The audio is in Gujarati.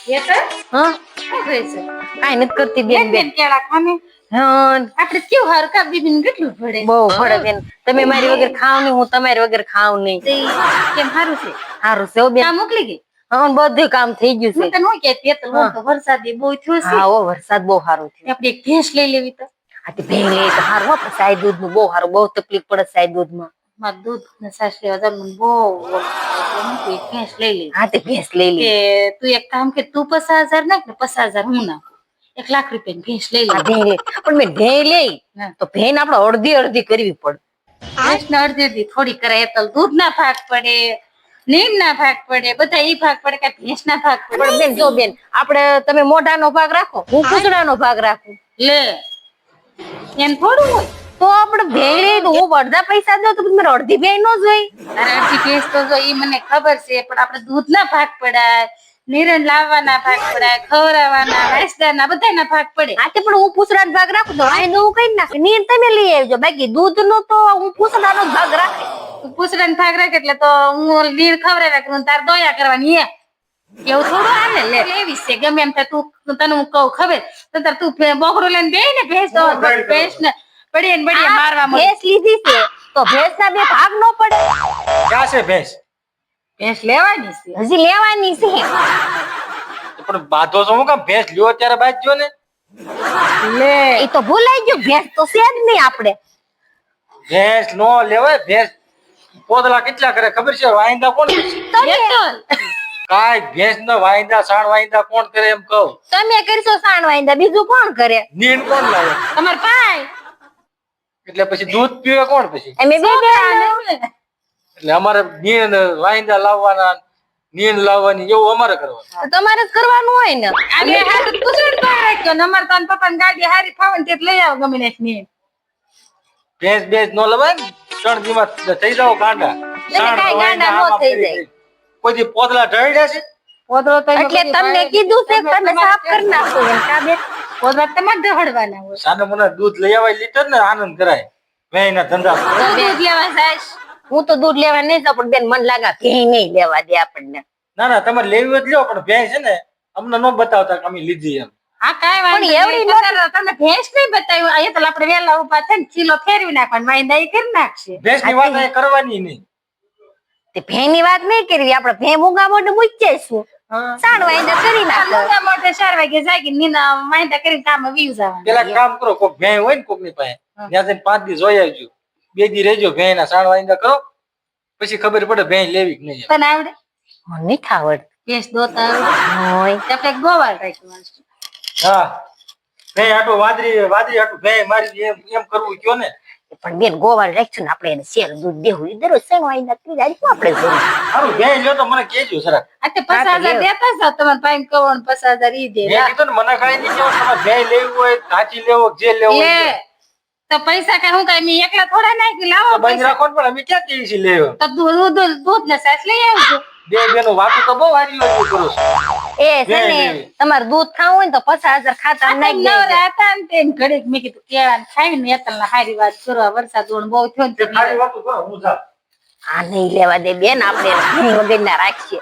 એ તો હા શું કરે છે? કાઈ નથી કરતી બેન બેન કેળા ખાને હા આપણે કેવું હારું કા બીબીને કેટલું પડે બહુ ફળે બેન તમે મારી વગર ખાવ નહીં હું તમારી વગર ખાવ નહીં તે કેમ હારું છે સારું છે હો બેન કા મોકલી ગઈ હા બધું કામ થઈ ગયું હું છે તો નો કહેતી તો હું તો વરસાદી બહુ થયો છે હા ઓ વરસાદ બહુ સારો થયો આપણે એક ભેંસ લઈ લેવી તો આ તે ભેણ લે તો સારું હો પણ સાય દૂધ નું બહુ સારું બહુ તકલીફ પડે સાય દૂધમાં માર દૂધ ને સાસ લેવા જવાનું બહુ એટલે હું કોઈ ભેંસ લઈ લેવી હા તે ભેંસ લઈ લે કે તું એક કામ કે તું 50,000 નાખ ને 50,000 હું નાખું 1,00,000 રૂપિયાની ભેંસ લઈ આ લે ભેણ લે પણ મેં ભેણ લઈ હા. તો ભેણ આપણે અડધી અડધી કરવી પડે ભેંસ ને અડધી અડધી થોડી કરાય તો દૂધ ના ભાગ પડે નીણ ના ભાગ પડે બધા ઈ ભાગ પડે કે ભેંસ ના ભાગ પડે પણ બેન જો બેન આપણે તમે મોઢાનો ભાગ રાખો હું કૂતરાનો ભાગ રાખું લે એમ થોડું હોય તો આપણે ભેણ લઈ તો હું અડધા પૈસા દઉં તો મારે અડધી ભેણ નો જોઈ તારે અડધી ભેંસ તો જો ઈ મને ખબર છે પણ આપણે દૂધ ના ભાગ પડાય નિરણ લાવવાના ભાગ પડાય ખવડાવવાના વાસદાના બધાના ભાગ પડે હા તે પણ હું પૂછડાનો ભાગ રાખું તો આઈ હું કઈ નાખ નીર તમે લઈ આવજો બાકી દૂધ નો તો હું પૂછડાનો જ ભાગ રાખે તું પૂછડાનો ભાગ રાખ એટલે તો હું નીર ખવડાવ્યા કરું તાર દોયા કરવાની એવું થોડું હાલે લે લેવી છે ગમે એમ થાય તું તને હું કહું ખબર તો તાર તું બોકડો લઈને બેહી ને ભેંસ તો ભેંસ ને બડીએ ને બડીએ મારવા મળે ભેંસ લીધી છે તો ભેંસ ના બે ભાગ નો પડે ક્યાં છે ભેંસ ભેંસ લેવાની છે હજી લેવાની છે પણ બાધો છો હું કામ ભેંસ લ્યો ત્યારે બાજ્યો ને લે એ તો ભૂલાઈ ગયું ભેંસ તો છે જ નહીં આપણે ભેંસ નો લેવાય ભેંસ પોદલા કેટલા કરે ખબર છે વાયંદા કોણ કરે કાંઈ ભેંસ ના વાયંદા સાણ વાયંદા કોણ કરે એમ કહું તમે કરશો સાણ વાંદા બીજું કોણ કરે નીણ કોણ લાવે તમાર ભાઈ એટલે પછી દૂધ પીવે કોણ પછી અમે બે છોકરાને એટલે અમારે નીણ વાયંદા લાવવાના નીણ લાવવાની એવું અમારે કરવાનું તમારે જ કરવાનું હોય ને અમે હાથ પૂછડ પાડ્યો ને અમાર તાન પપ્પાની ગાડી હારી ફાવે ને તે લઈ આવ ગમે ને ભેંસ ભેંસ નો લવાય ને 3 દીમાં થઈ જાવ ગાંડા સાણ કાંઈ ગાંડા વાયંદા નો આમ થઈ કરી જાય. દે. કોઈ દી પોદલા ઢળ્યા છે પોદરો તો એટલે તમને કીધું છે કે તમે સાફ કરી નાખો એમ કા બેન પોદરા તમારે દહડવાના હોય સાને મને દૂધ લઈ આવાય લીટર ને આનંદ કરાય વેયના ધંધા તો દૂધ લેવા જાય હું તો દૂધ લેવા નહીં જાઉં પણ બેન મન લાગે ભેં નહીં લેવા દે આપણને ના ના તમારે લેવી હોય તો લ્યો પણ ભેંસ છે ને અમને ન બતાવતા કે અમે લીધી એમ હા કાઈ વાંધો પણ એવડી નહીં. તમને ભેંસ નહીં બતાવ્યું અહીંયા તો આપણે વેલા ઉભા થઈને ચીલો ફેરવી નાખવાનો વાંદા ઈ કરી નાખશે ભેંસ ની વાત અહીં કરવાની નહીં તે ભેં ની વાત નહીં કરવી આપણે ભેં મૂંગા મોઢે મૂકી જઈશું સાણ વાંદા કરી નાખો મોટા મોટે 4 વાગે જાગી નીના વાંદા કરીને કામ વીવ જવાનું પેલા કામ કરો કોક ભેં હોય ને કોક ની પાસે ત્યાં જઈને 5 દી જોઈ આવજો 2 દી રહેજો ભેં ના સાણ વાયંદા કરો પછી ખબર પડે ભેં લેવી કે નહીં તને આવડે મને નહીં ખાવડ ભેંસ દોતા આવડે હોય આપણે ગોવાળ રાખ્યું હા ભેં હાટું વાદરી હાટું ભેં મારી એમ કરવું કયો ને પણ બેન ગોવાળ રાખશું ને આપણે એને શેર દૂધ દેવું ઈ દરરોજ સાણ વાંદા કરી જાય શું આપણે જોવું સારું ભેં લ્યો તો મને કહેજો સરા આ તે 50,000 દેતા જાવ તમારે ભાઈ કહો ને 50,000 ઈ દે મેં કીધું ને મને કઈ નહીં કહેવું તમારે ભેં લેવું હોય કાચી લેવો જે લેવો હોય લે તો પૈસા કઈ હું કઈ મેં એકલા થોડા નાખી તો લાવો બંધ રાખો ને પણ અમે ક્યાં કેવી છે લેવો તો દૂધ ને સાસ લઈ આવજો બે બેનો વાતું તો બહુ વારી વારી કરો છો એ છે ને લેવી. તમારે દૂધ ખાવું હોય ને તો 50,000 ખાતા નાખી દેજો. નવરા હતા ને તેને ઘડીક મેં કીધું કેળા ને ખાઈને એતલ ને હારી વાત કરો વરસાદ ઓણ બહુ થયો ને તે ખાલી વાતું કરો હું જા આ નહીં લેવા દે બેન આપણે ઘણી વગર ના રાખીએ